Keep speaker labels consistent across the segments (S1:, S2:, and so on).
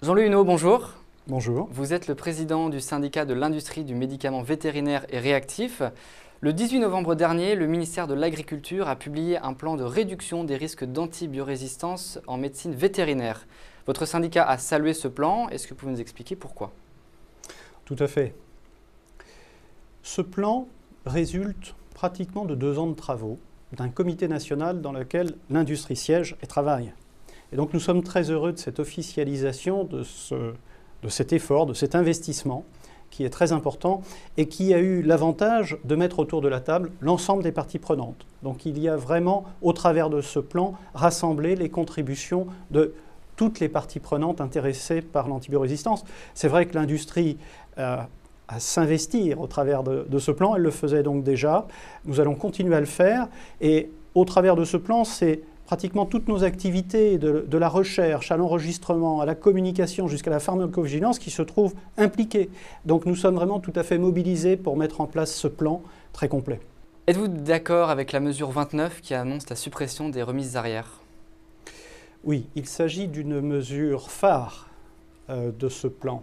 S1: Jean-Louis Huneau, bonjour.
S2: Bonjour.
S1: Vous êtes le président du syndicat de l'industrie du médicament vétérinaire et réactif. Le 18 novembre dernier, le ministère de l'Agriculture a publié un plan de réduction des risques d'antibiorésistance en médecine vétérinaire. Votre syndicat a salué ce plan. Est-ce que vous pouvez nous expliquer pourquoi?
S2: Tout à fait. Ce plan résulte pratiquement de 2 ans de travaux d'un comité national dans lequel l'industrie siège et travaille. Et donc nous sommes très heureux de cette officialisation de cet effort, de cet investissement qui est très important et qui a eu l'avantage de mettre autour de la table l'ensemble des parties prenantes. Donc il y a vraiment, au travers de ce plan, rassemblé les contributions de toutes les parties prenantes intéressées par l'antibiorésistance. C'est vrai que l'industrie à s'investir au travers de ce plan, elle le faisait donc déjà. Nous allons continuer à le faire et au travers de ce plan, c'est pratiquement toutes nos activités, de la recherche à l'enregistrement, à la communication jusqu'à la pharmacovigilance qui se trouvent impliquées. Donc nous sommes vraiment tout à fait mobilisés pour mettre en place ce plan très complet.
S1: Êtes-vous d'accord avec la mesure 29 qui annonce la suppression des remises arrière?
S2: Oui, il s'agit d'une mesure phare de ce plan.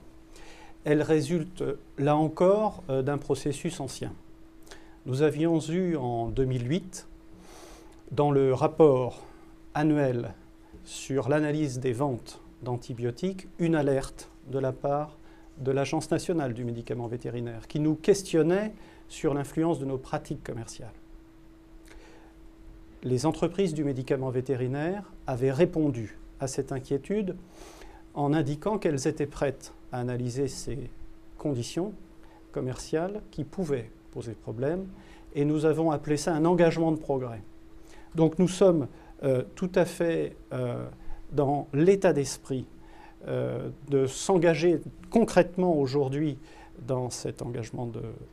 S2: Elle résulte, là encore, d'un processus ancien. Nous avions eu en 2008, dans le rapport annuel sur l'analyse des ventes d'antibiotiques, une alerte de la part de l'Agence nationale du médicament vétérinaire qui nous questionnait sur l'influence de nos pratiques commerciales. Les entreprises du médicament vétérinaire avaient répondu à cette inquiétude en indiquant qu'elles étaient prêtes à analyser ces conditions commerciales qui pouvaient poser problème, et nous avons appelé ça un engagement de progrès. Donc nous sommes tout à fait dans l'état d'esprit de s'engager concrètement aujourd'hui dans cet engagement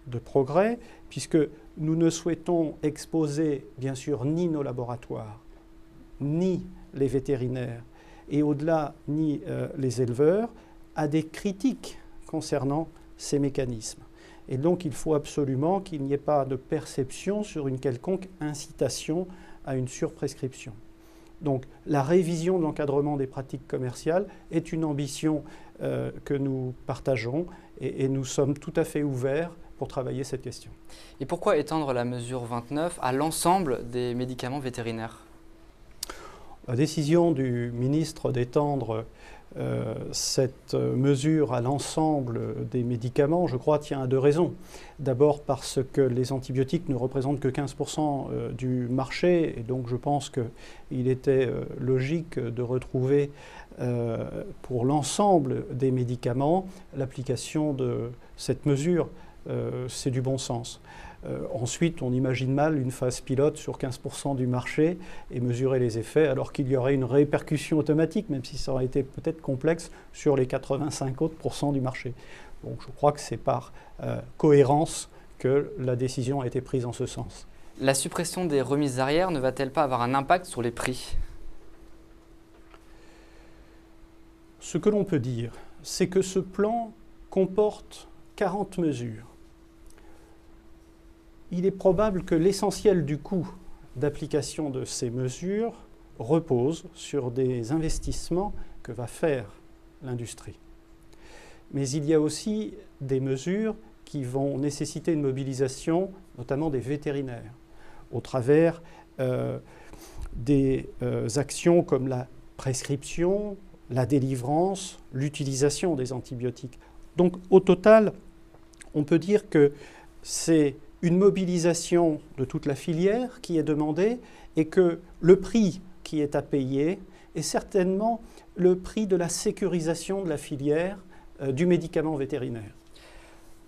S2: de progrès, puisque nous ne souhaitons exposer, bien sûr, ni nos laboratoires, ni les vétérinaires, et au-delà, ni les éleveurs, à des critiques concernant ces mécanismes. Et donc, il faut absolument qu'il n'y ait pas de perception sur une quelconque incitation à une surprescription. Donc, la révision de l'encadrement des pratiques commerciales est une ambition que nous partageons et nous sommes tout à fait ouverts pour travailler cette question.
S1: Et pourquoi étendre la mesure 29 à l'ensemble des médicaments vétérinaires?
S2: La décision du ministre d'étendre cette mesure à l'ensemble des médicaments, je crois, tient à 2 raisons. D'abord parce que les antibiotiques ne représentent que 15% du marché, et donc je pense qu'il était logique de retrouver pour l'ensemble des médicaments l'application de cette mesure. C'est du bon sens. Ensuite, on imagine mal une phase pilote sur 15% du marché et mesurer les effets, alors qu'il y aurait une répercussion automatique, même si ça aurait été peut-être complexe, sur les 85 autres % du marché. Donc je crois que c'est par cohérence que la décision a été prise en ce sens.
S1: La suppression des remises arrière ne va-t-elle pas avoir un impact sur les prix?
S2: Ce que l'on peut dire, c'est que ce plan comporte 40 mesures. Il est probable que l'essentiel du coût d'application de ces mesures repose sur des investissements que va faire l'industrie. Mais il y a aussi des mesures qui vont nécessiter une mobilisation, notamment des vétérinaires, au travers des actions comme la prescription, la délivrance, l'utilisation des antibiotiques. Donc au total, on peut dire que c'est une mobilisation de toute la filière qui est demandée et que le prix qui est à payer est certainement le prix de la sécurisation de la filière du médicament vétérinaire.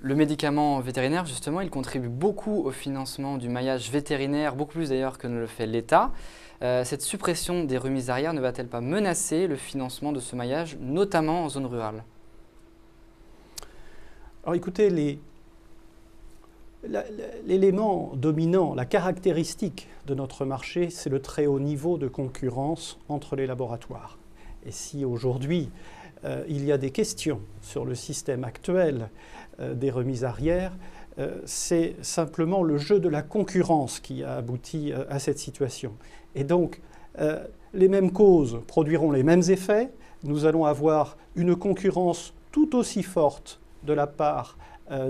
S1: Le médicament vétérinaire, justement, il contribue beaucoup au financement du maillage vétérinaire, beaucoup plus d'ailleurs que ne le fait l'État. Cette suppression des remises arrière ne va-t-elle pas menacer le financement de ce maillage, notamment en zone rurale?
S2: Alors écoutez, l'élément dominant, la caractéristique de notre marché, c'est le très haut niveau de concurrence entre les laboratoires. Et si aujourd'hui, il y a des questions sur le système actuel des remises arrière, c'est simplement le jeu de la concurrence qui a abouti à cette situation. Et donc, les mêmes causes produiront les mêmes effets, nous allons avoir une concurrence tout aussi forte de la part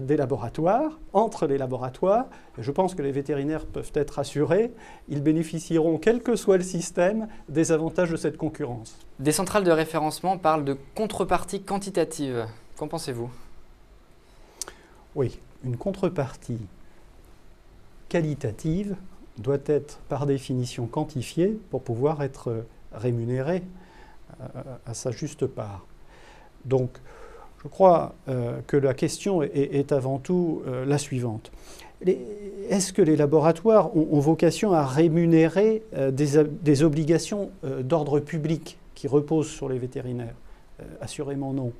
S2: des laboratoires, entre les laboratoires. Je pense que les vétérinaires peuvent être assurés, ils bénéficieront, quel que soit le système, des avantages de cette concurrence.
S1: Des centrales de référencement parlent de contrepartie quantitative. Qu'en pensez-vous?
S2: Oui, une contrepartie qualitative doit être par définition quantifiée pour pouvoir être rémunérée à sa juste part. Donc, je crois que la question est avant tout la suivante. Est-ce que les laboratoires ont vocation à rémunérer des obligations d'ordre public qui reposent sur les vétérinaires? Assurément non.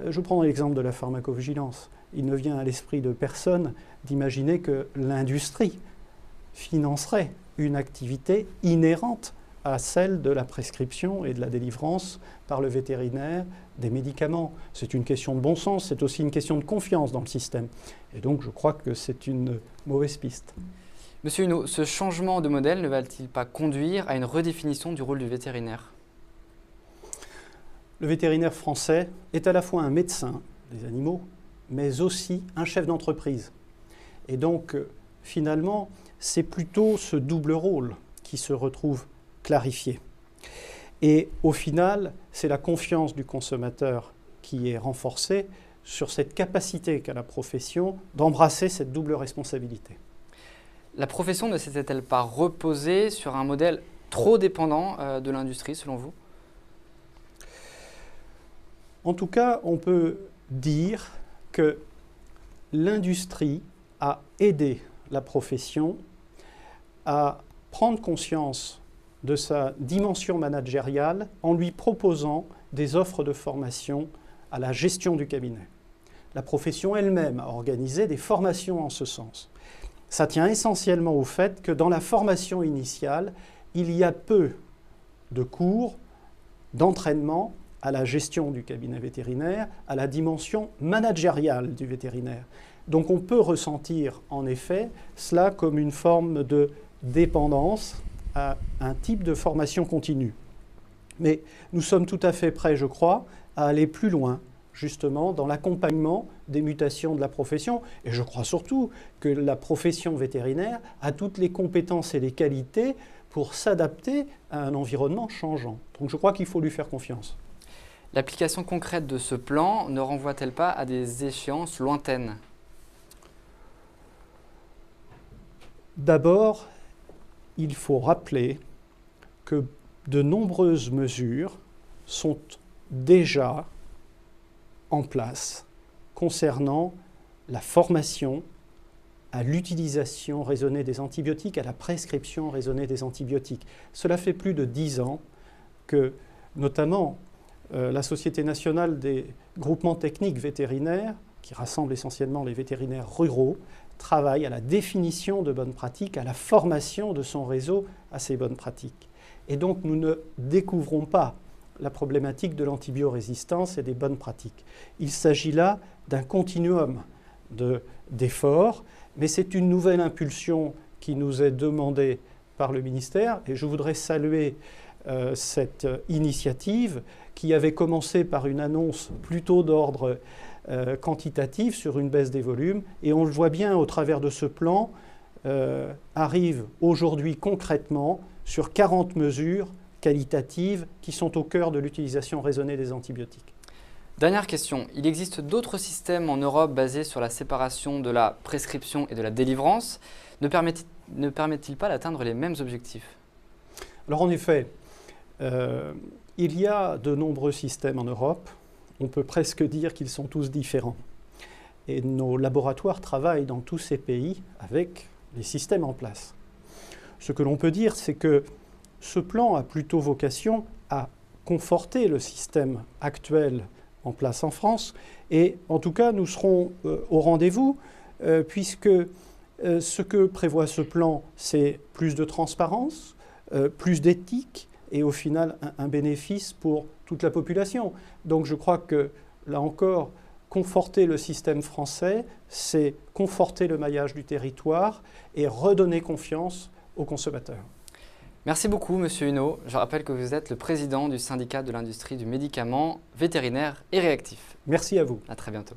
S2: Je prends l'exemple de la pharmacovigilance. Il ne vient à l'esprit de personne d'imaginer que l'industrie financerait une activité inhérente à celle de la prescription et de la délivrance par le vétérinaire des médicaments. C'est une question de bon sens, c'est aussi une question de confiance dans le système. Et donc je crois que c'est une mauvaise piste.
S1: Monsieur Huneau, ce changement de modèle ne va-t-il pas conduire à une redéfinition du rôle du vétérinaire?
S2: Le vétérinaire français est à la fois un médecin des animaux, mais aussi un chef d'entreprise. Et donc, finalement, c'est plutôt ce double rôle qui se retrouve clarifié. Et au final, c'est la confiance du consommateur qui est renforcée sur cette capacité qu'a la profession d'embrasser cette double responsabilité.
S1: La profession ne s'était-elle pas reposée sur un modèle trop dépendant de l'industrie, selon vous?
S2: En tout cas, on peut dire que l'industrie a aidé la profession à prendre conscience de sa dimension managériale en lui proposant des offres de formation à la gestion du cabinet. La profession elle-même a organisé des formations en ce sens. Ça tient essentiellement au fait que dans la formation initiale, il y a peu de cours d'entraînement à la gestion du cabinet vétérinaire, à la dimension managériale du vétérinaire. Donc on peut ressentir en effet cela comme une forme de dépendance à un type de formation continue. Mais nous sommes tout à fait prêts, je crois, à aller plus loin, justement, dans l'accompagnement des mutations de la profession. Et je crois surtout que la profession vétérinaire a toutes les compétences et les qualités pour s'adapter à un environnement changeant. Donc je crois qu'il faut lui faire confiance.
S1: L'application concrète de ce plan ne renvoie-t-elle pas à des échéances lointaines?
S2: D'abord, il faut rappeler que de nombreuses mesures sont déjà en place concernant la formation à l'utilisation raisonnée des antibiotiques, à la prescription raisonnée des antibiotiques. Cela fait plus de 10 ans que, notamment, la Société nationale des groupements techniques vétérinaires, qui rassemble essentiellement les vétérinaires ruraux, travaille à la définition de bonnes pratiques, à la formation de son réseau à ces bonnes pratiques. Et donc nous ne découvrons pas la problématique de l'antibiorésistance et des bonnes pratiques. Il s'agit là d'un continuum d'efforts, mais c'est une nouvelle impulsion qui nous est demandée par le ministère, et je voudrais saluer cette initiative qui avait commencé par une annonce plutôt d'ordre quantitatif sur une baisse des volumes, et on le voit bien au travers de ce plan, arrive aujourd'hui concrètement sur 40 mesures qualitatives qui sont au cœur de l'utilisation raisonnée des antibiotiques.
S1: Dernière question, il existe d'autres systèmes en Europe basés sur la séparation de la prescription et de la délivrance. Ne permettent-ils pas d'atteindre les mêmes objectifs?
S2: Alors en effet, il y a de nombreux systèmes en Europe. On peut presque dire qu'ils sont tous différents. Et nos laboratoires travaillent dans tous ces pays avec les systèmes en place. Ce que l'on peut dire, c'est que ce plan a plutôt vocation à conforter le système actuel en place en France. Et en tout cas, nous serons au rendez-vous, puisque ce que prévoit ce plan, c'est plus de transparence, plus d'éthique, et au final un bénéfice pour toute la population. Donc je crois que, là encore, conforter le système français, c'est conforter le maillage du territoire et redonner confiance aux consommateurs.
S1: Merci beaucoup, Monsieur Huneau. Je rappelle que vous êtes le président du syndicat de l'industrie du médicament vétérinaire et réactif.
S2: Merci à vous.
S1: À très bientôt.